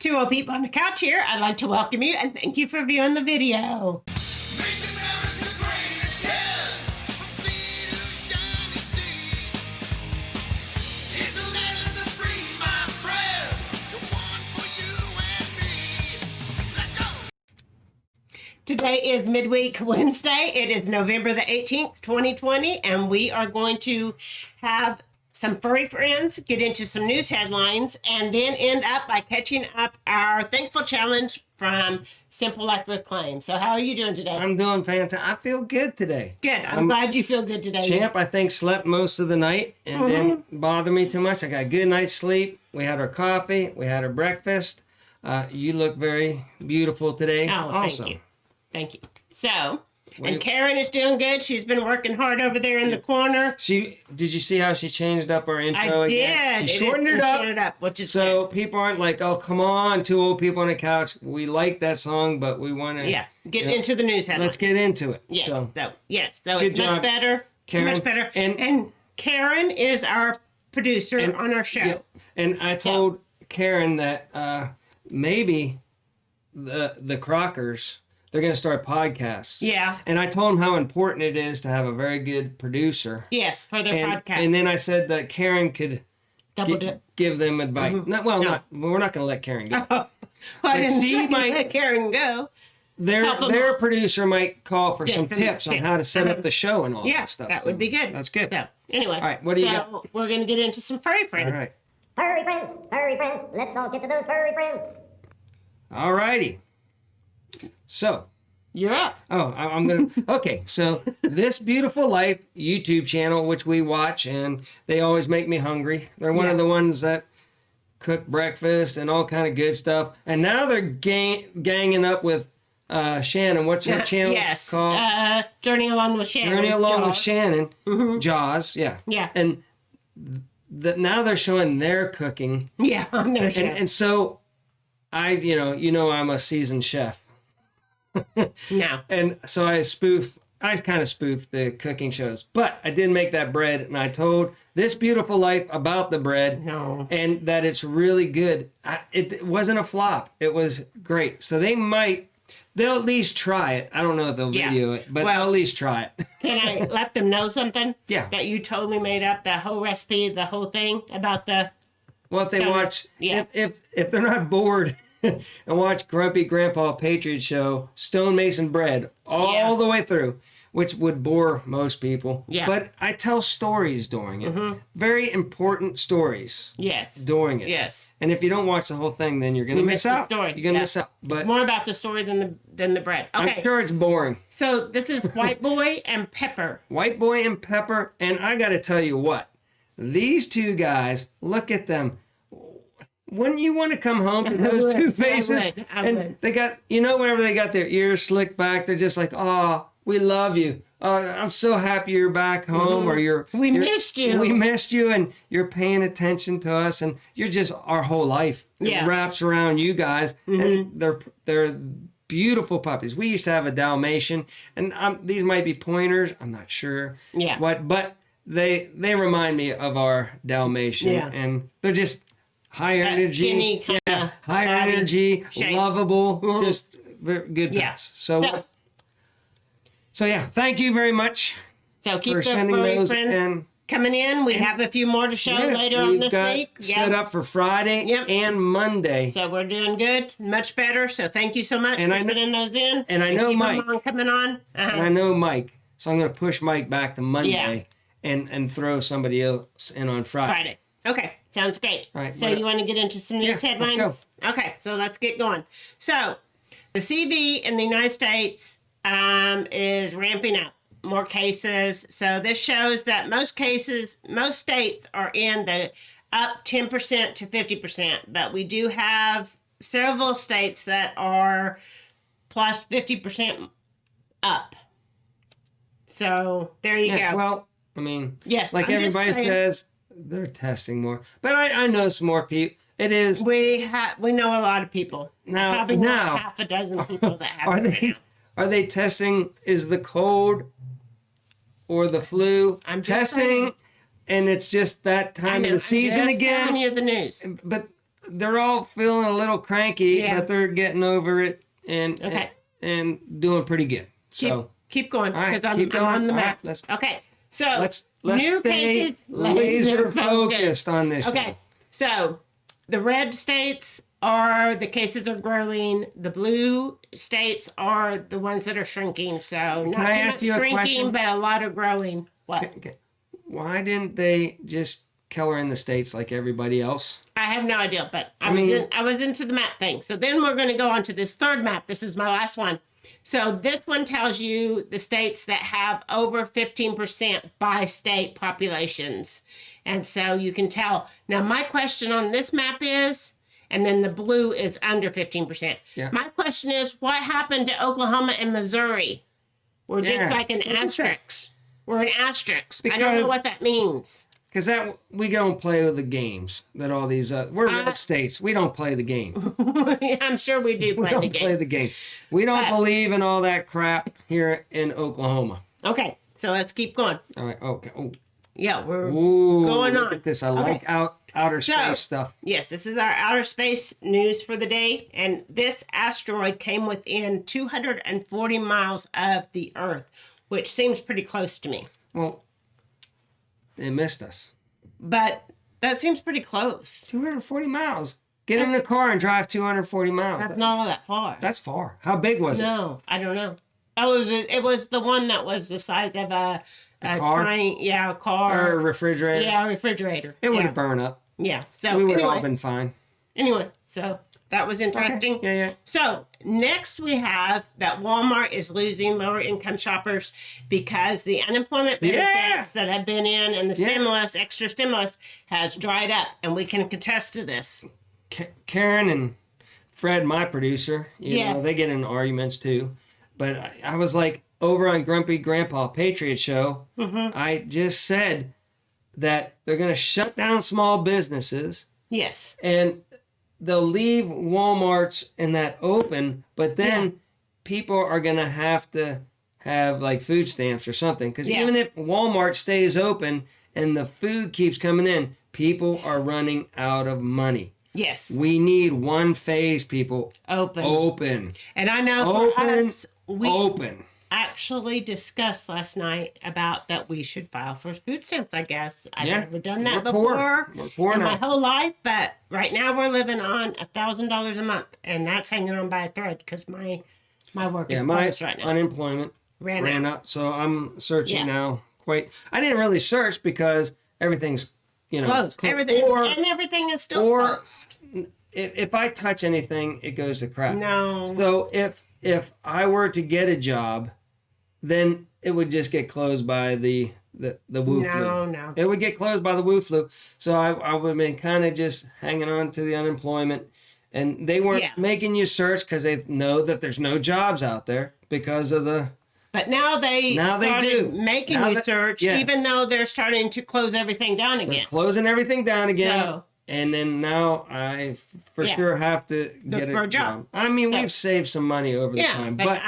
Two old people on the couch here. I'd like to welcome you and thank you for viewing the video. Today is midweek Wednesday. It is November the 18th, 2020, and we are going to have some furry friends, get into some news headlines, and then end up by catching up our Thankful Challenge from Simple Life with Claim. So how are you doing today? I'm doing fantastic. I feel good today. Good. I'm glad you feel good today. Champ, I think, slept most of the night and didn't bother me too much. I got a good night's sleep. We had our coffee. We had our breakfast. You look very beautiful today. Oh, also. Thank you. Thank you. So, and Karen is doing good. She's been working hard over there in the corner. Did you see how she changed up her intro again? I did. She shortened it up. Which is so good. People aren't like, oh, come on, Two Old People on a Couch. We like that song, but we want to get into the news headlines. Let's get into it. Yes. So It's much better. Karen. Much better. And Karen is our producer on our show. Yep. And I told Karen that maybe the Crockers, they're going to start podcasts. Yeah. And I told them how important it is to have a very good producer. Yes, for their podcast. And then I said that Karen could give them advice. We're not going to let Karen go. Well, I didn't let Karen go. Their producer might call for some tips on how to set up the show and all that stuff. That would be good. That's good. So, anyway. All right, what do you got? We're going to get into some furry friends. All right. Furry friends, let's all get to those furry friends. All righty. So. You're up. Oh, I'm going to. Okay, so This Beautiful Life YouTube channel, which we watch, and they always make me hungry. They're one of the ones that cook breakfast and all kind of good stuff. And now they're ganging up with Shannon. What's her channel called? Journey Along with Shannon. Journey Along with Shannon. Jaws, yeah. Yeah. And now they're showing their cooking. Yeah, on their show. And so I'm a seasoned chef. No. And so I kind of spoofed the cooking shows, but I did make that bread, and I told This Beautiful Life about the bread, and that it's really good. It wasn't a flop. It was great. So they'll at least try it. I don't know if they'll video it, but they'll at least try it. Can I let them know something? Yeah. That you totally made up the whole recipe, the whole thing about the... Well, if they watch, if they're not bored and watch Grumpy Grandpa Patriot show, Stonemason bread all the way through, which would bore most people. Yeah. But I tell stories during it. Very important stories. Yes. During it. Yes. And if you don't watch the whole thing, then you're going to miss out. You're going to miss out. But it's more about the story than the bread. Okay. I'm sure it's boring. So this is White Boy and Pepper. White Boy and Pepper. And I got to tell you what. These two guys, look at them. Wouldn't you want to come home to those two faces? I would. They got, whenever they got their ears slicked back, they're just like, oh, we love you. I'm so happy you're back home, or we missed you. We missed you, and you're paying attention to us, and you're just our whole life. It wraps around you guys, and they're beautiful puppies. We used to have a Dalmatian, and these might be pointers. I'm not sure. Yeah. But they remind me of our Dalmatian, and they're just higher energy, higher energy, lovable, just very good pets. So thank you very much. So keep for the sending furry those friends coming in. We have a few more to show later on this week. Set up for Friday and Monday. So we're doing good, much better. So thank you so much for sending those in. And I know Mike coming on. And I know Mike, so I'm going to push Mike back to Monday and throw somebody else in on Friday. Okay. Sounds great. All right, so you want to get into some news headlines? Let's go. Okay, so let's get going. So the CV in the United States is ramping up. More cases. So this shows that most states are in the up 10% to 50%. But we do have several states that are plus 50% up. So there you go. Well, I mean, like everybody says, they're testing more, but I know some more people. It is. We know a lot of people. Probably half a dozen people that have. Are they testing? Is the cold or the flu? I'm testing, and it's just that time of the season again. I'm just telling you the news. But they're all feeling a little cranky, Yeah. but they're getting over it and Okay. and doing pretty good. So Keep going all right, because I'm, keep I'm going. on the All map. right, Okay. So let's new stay cases laser focused on this. Okay. So the red states are the cases are growing. The blue states are the ones that are shrinking. So not I too ask much you a shrinking, question? but a lot of growing. What? Okay. Why didn't they just color in the states like everybody else? I have no idea, but I mean- was into the map thing. So then we're going to go on to this third map. This is my last one. So this one tells you the states that have over 15% by state populations. And so you can tell. Now my question on this map is, and then the blue is under 15%. Yeah. My question is, what happened to Oklahoma and Missouri? We're just Yeah. like an What is that? asterisk. We're an asterisk. I don't Because- know what that means. Because that we don't play with the games that all these we're red states. We don't play the game. I'm sure we do We play don't the game. play the game. We don't But- believe in all that crap here in Oklahoma. Okay, so let's keep going. All right. Okay. Oh. Yeah, we're Ooh, going look on. at this. I Okay. like outer So- space stuff. Yes, this is our outer space news for the day, and this asteroid came within 240 miles of the Earth, which seems pretty close to me. Well, they missed us. But that seems pretty close. 240 miles. Get in the car and drive 240 miles. That's not all that far. That's far. How big was it? No, I don't know. It was the one that was the size of a car? a car. Or a refrigerator? Yeah, a refrigerator. It would yeah. have burned up. Yeah. So We would have anyway, all been fine. so that was interesting. Yeah, yeah. So next we have that Walmart is losing lower income shoppers because the unemployment benefits that have been in and the stimulus, extra stimulus, has dried up, and we can contest to this. Karen and Fred, my producer, you Yeah. know, they get in arguments too. But I was like, over on Grumpy Grandpa Patriot show, I just said that they're going to shut down small businesses Yes. and they'll leave Walmarts and that open, but then people are going to have like food stamps or something. Because Yeah. even if Walmart stays open and the food keeps coming in, people are running out of money. Yes. We need one phase, people. Open. And I know for Open. us, we Open. actually discussed last night about that we should file for food stamps, I guess. I've Yeah. never done that We're poor. before We're poor in now. my whole life, but right now we're living on $1,000 a month, and that's hanging on by a thread because my work Yeah, is my closed right now. unemployment Ran out. out. So I'm searching Yeah. now. I didn't really search because everything's, Closed. clo- Everything Or and everything is still or closed. if I touch anything, it goes to crap. No. So if I were to get a job, then it would just get closed by the Wu flu. No. It would get closed by the Wu flu. So I would have been kind of just hanging on to the unemployment. And they weren't Yeah. making you search because they know that there's no jobs out there because of the... But now they started do. making Now you that- search, yeah. even though they're starting to close everything down They're again. closing everything down again. So- And then now I for Yeah. sure have to get for a a job. I mean, So- we've saved some money over the Yeah, time, but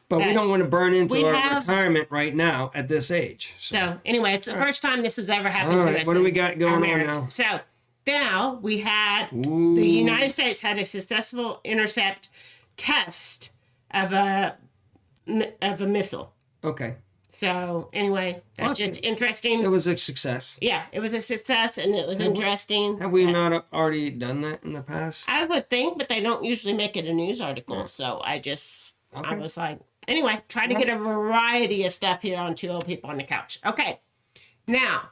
but we don't want to burn into we our have- retirement right now at this age. So anyway, it's the first time this has ever happened All to right, us. what do in we got going our on marriage. now? So now we had Ooh. the United States had a successful intercept test of a missile. Okay, So anyway, that's Well, just interesting. it was a success. Yeah, it was a success and it was interesting. Have we not already done that in the past? I would think, but they don't usually make it a news article. So I Okay. was like, anyway, try to get a variety of stuff here on Two Old People on the Couch. Okay, now,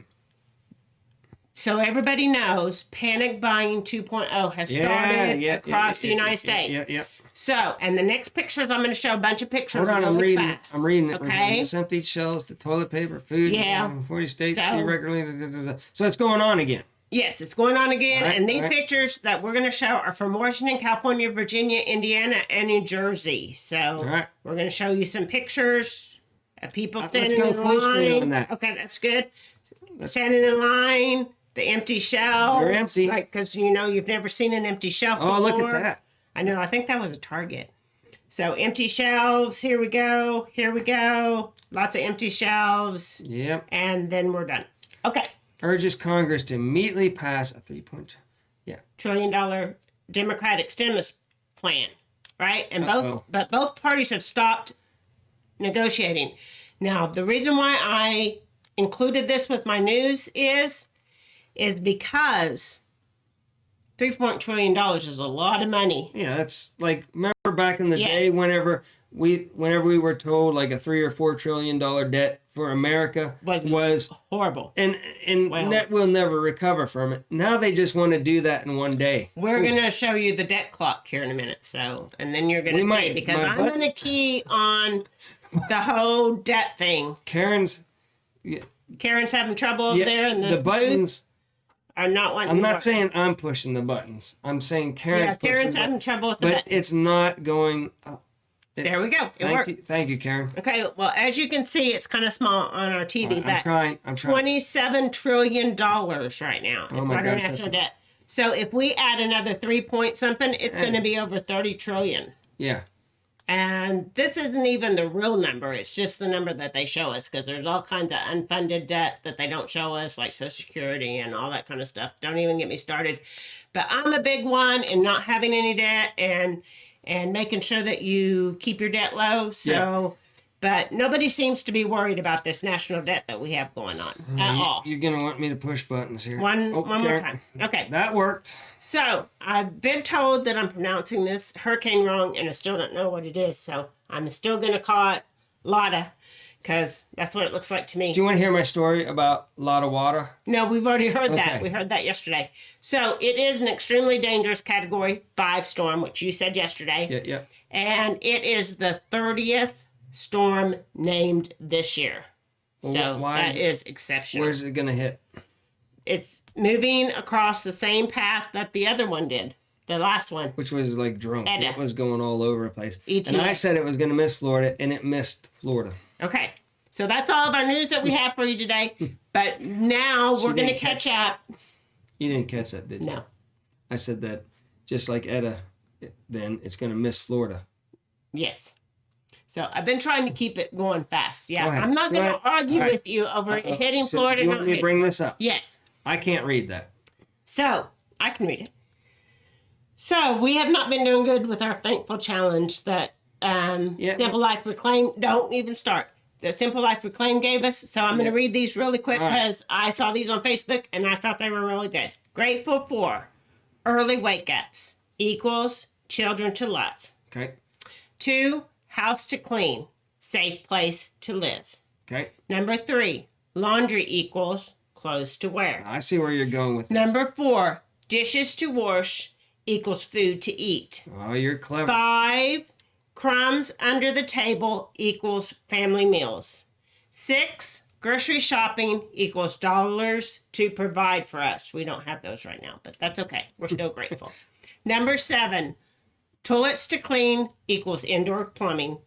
so everybody knows Panic Buying 2.0 has started across the United States. Yeah. So, and the next pictures, I'm going to show a bunch of pictures. Hold on, I'm really reading. fast. I'm reading it. Okay. Just empty shelves, the toilet paper, food. Yeah. 40 states. So- See regularly. So it's going on again. Yes, it's going on again. All right, And these all right. pictures that we're going to show are from Washington, California, Virginia, Indiana, and New Jersey. So right. we're going to show you some pictures of people Let's standing go in full screen line. on that. Okay, that's good. Standing in line, the empty shelves. They're empty. Like, because you've never seen an empty shelf Oh, before. look at that. I know. I think that was a Target. So empty shelves. Here we go. Here we go. Lots of empty shelves. Yep. And then we're done. Okay. Urges Congress to immediately pass a 3.2 Yeah. trillion Democratic stimulus plan, right? And Uh-oh. both parties have stopped negotiating. Now, the reason why I included this with my news is because $3 trillion is a lot of money. Yeah, that's like, remember back in the Yes. day whenever we were told like a $3 or $4 trillion debt for America was Horrible. and Well- we'll never recover from it. Now they just want to do that in one day. We're going to show you the debt clock here in a minute, so, and then you're going We to see, might- because my I'm butt- going to key on the whole debt thing. Karen's Karen's having trouble over there, and the booth buttons. are not wanting I'm to not work. saying I'm pushing the buttons. I'm saying Karen's Yeah, pushing Karen's the having buttons. trouble with the But button. it's not going. There we go. It Thank worked. you, thank you, Karen. Okay, well, as you can see, it's kind of small on our TV, I'm but trying. $27 trillion right now is Oh my what our gosh, national that's- debt. So if we add another 3 point something, it's going to be over 30 trillion. Yeah. And this isn't even the real number. It's just the number that they show us, because there's all kinds of unfunded debt that they don't show us, like Social Security and all that kind of stuff. Don't even get me started. But I'm a big one in not having any debt and making sure that you keep your debt low. So, Yeah. but nobody seems to be worried about this national debt that we have going on at all. You're gonna want me to push buttons here. One more Karen. time. Okay. That worked. So I've been told that I'm pronouncing this hurricane wrong, and I still don't know what it is. So I'm still going to call it Lotta, because that's what it looks like to me. Do you want to hear my story about a lot of water? No, we've already heard that. Okay. We heard that yesterday. So it is an extremely dangerous Category 5 storm, which you said yesterday. Yeah, yeah. And it is the 30th storm named this year. Well, So why that is is exceptional. Where's it gonna hit? It's moving across the same path that the other one did, the last one. Which was like drunk. Edda. It was going all over the place. ETA. And I said it was gonna miss Florida, and it missed Florida. Okay. So that's all of our news that we have for you today. But now we're going to didn't catch up. You didn't catch that, did you? No. I said that just like Edda, then it's gonna miss Florida. Yes. So I've been trying to keep it going fast. Yeah. Go ahead. I'm not Go going to ahead. argue All right. with you over hitting So, Florida. do you not want me to hitting- bring this up? Yes. I can't read that. So I can read it. So we have not been doing good with our thankful challenge that Yeah. Simple Life Reclaim. Don't even start. That Simple Life Reclaim gave us. So I'm going to read these really quick All right. because I saw these on Facebook and I thought they were really good. Grateful for early wake ups equals children to love. Okay. 2, house to clean, safe place to live. Okay. Number 3, laundry equals clothes to wear. I see where you're going with this. Number 4, dishes to wash equals food to eat. Oh, you're clever. 5, crumbs under the table equals family meals. 6, grocery shopping equals dollars to provide for us. We don't have those right now, but that's okay. We're still grateful. Number 7, toilets to clean equals indoor plumbing.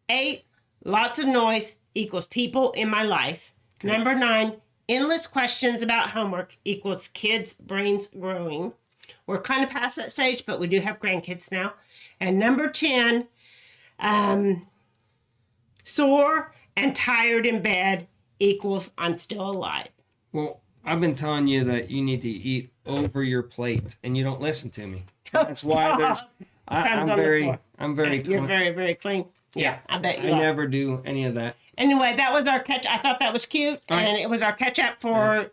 8, lots of noise equals people in my life. Number 9, endless questions about homework equals kids' brains growing. We're kind of past that stage, but we do have grandkids now. And number 10, sore and tired in bed equals I'm still alive. Well, I've been telling you that you need to eat over your plate, and you don't listen to me. That's why there's. Crumbs I'm on the very. floor. I'm very. You're very, very clean. Yeah, I bet you I are. never do any of that. Anyway, that was our catch. I thought that was cute, right. and it was our catch up for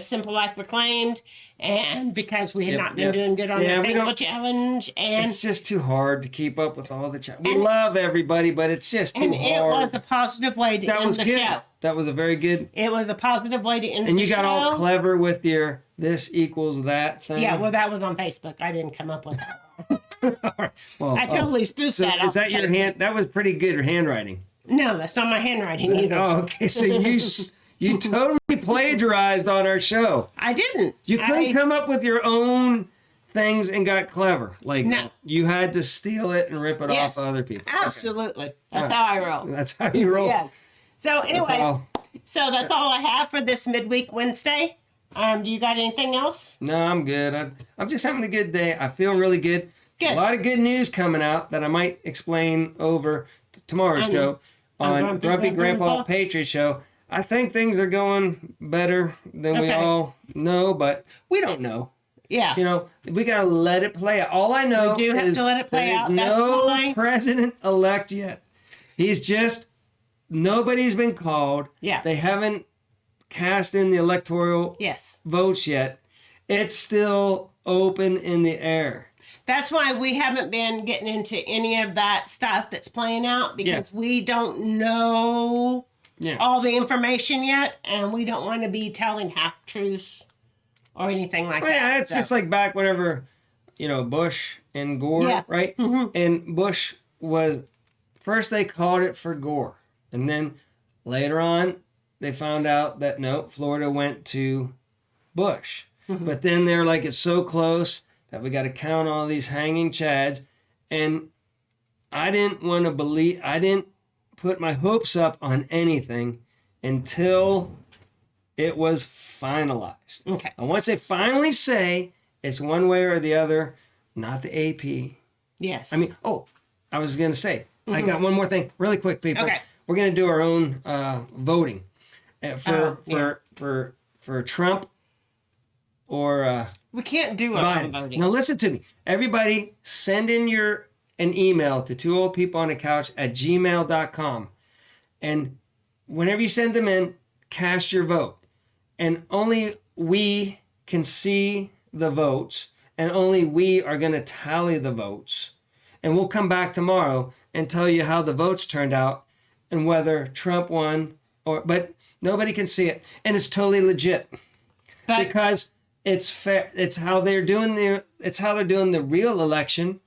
Simple Life Reclaimed, and because we had Yep, not been yep. doing good on Yeah, the we Thankful don't- Challenge, and It's just too hard to keep up with all the chat. We And- love everybody, but it's just too and it hard. was a positive way to That end was the good. show. That was a very good. It was a positive way to end And the you show. got all clever with your this equals that thing. Yeah, well, that was on Facebook. I didn't come up with that. Well, I totally spoofed So that. is off that your Facebook. hand? That was pretty good handwriting. No, that's not my handwriting either. Oh, okay. So you totally plagiarized on our show. I didn't. You couldn't come up with your own things and got clever. Like No. you had to steal it and rip it Yes. off other people. Absolutely. That's All how I roll. That's how you roll. Yes. So anyway, all. so that's all I have for this midweek Wednesday. Do you got anything else? No, I'm good. I'm just having a good day. I feel really good. Good. A lot of good news coming out that I might explain over tomorrow's On- show on on Grumpy Grumpy Grandpa Grandpa? Patriot Show. I think things are going better than we Okay. all know, but we don't know. Yeah. You know, we got to let it play out. All I know We do have is to let it play there is out. That's no fine. president-elect yet. He's just, nobody's been called. Yeah. They haven't cast in the electoral Yes. votes yet. It's still open in the air. That's why we haven't been getting into any of that stuff that's playing out because we don't know all the information yet, and we don't want to be telling half truths or anything like that. Yeah, it's just like back whenever, you know, Bush and Gore, right? Mm-hmm. And Bush was, first they called it for Gore. And then later on, they found out that no, Florida went to Bush. Mm-hmm. But then they're like, it's so close that we got to count all these hanging chads. And I didn't want to believe, I didn't put my hopes up on anything until it was finalized. Okay. And once they finally say it's one way or the other, not the AP. Yes. I mean, I was going to say, I got one more thing really quick, people. Okay. We're going to do our own voting for Trump or we can't do our own Biden. voting. Now listen to me. Everybody send in an email to twooldpeopleonacouch@gmail.com. And whenever you send them in, cast your vote. And only we can see the votes, and only we are going to tally the votes. And we'll come back tomorrow and tell you how the votes turned out and whether Trump won but nobody can see it. And it's totally legit. But Because it's fair. It's how they're doing the real election.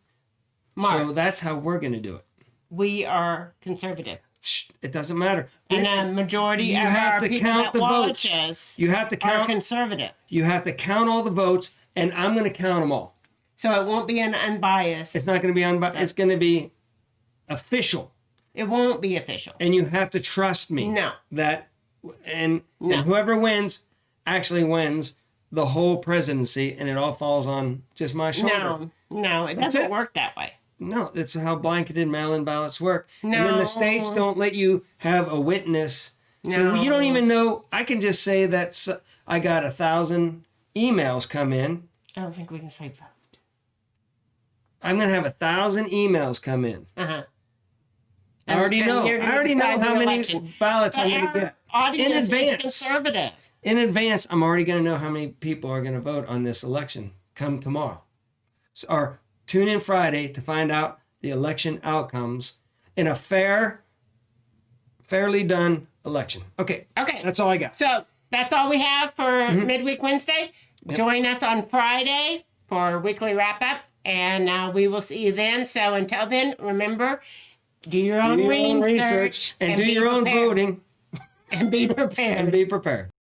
Mark, So that's how we're going to do it. we are conservative. It doesn't matter. And a majority You of have our to people count that the watch votes. us You have to are count. conservative. You have to count all the votes, and I'm going to count them all. So it won't be an unbiased. It's not going to be unbiased. It's going to be official, It won't be official. and you have to trust me. No. And whoever wins actually wins the whole presidency, and it all falls on just my shoulder. No, it doesn't work that way. No, that's how blanketed mail-in ballots work. No. And then the states don't let you have a witness. So No. you don't even know. I can just say that I got 1,000 emails come in. I don't think we can say vote. I'm going to have 1,000 emails come in. Uh-huh. I already know. you're I gonna already know decide how the many election. ballots But I'm going to our get. audience In is advance. conservative. In advance, I'm already going to know how many people are going to vote on this election come tomorrow. Or tune in Friday to find out the election outcomes in a fairly done election. Okay. Okay. That's all I got. So that's all we have for Midweek Wednesday. Join us on Friday for weekly wrap up, and we will see you then. So until then, remember, do your own research and do be your own prepared. voting And be prepared. and be prepared.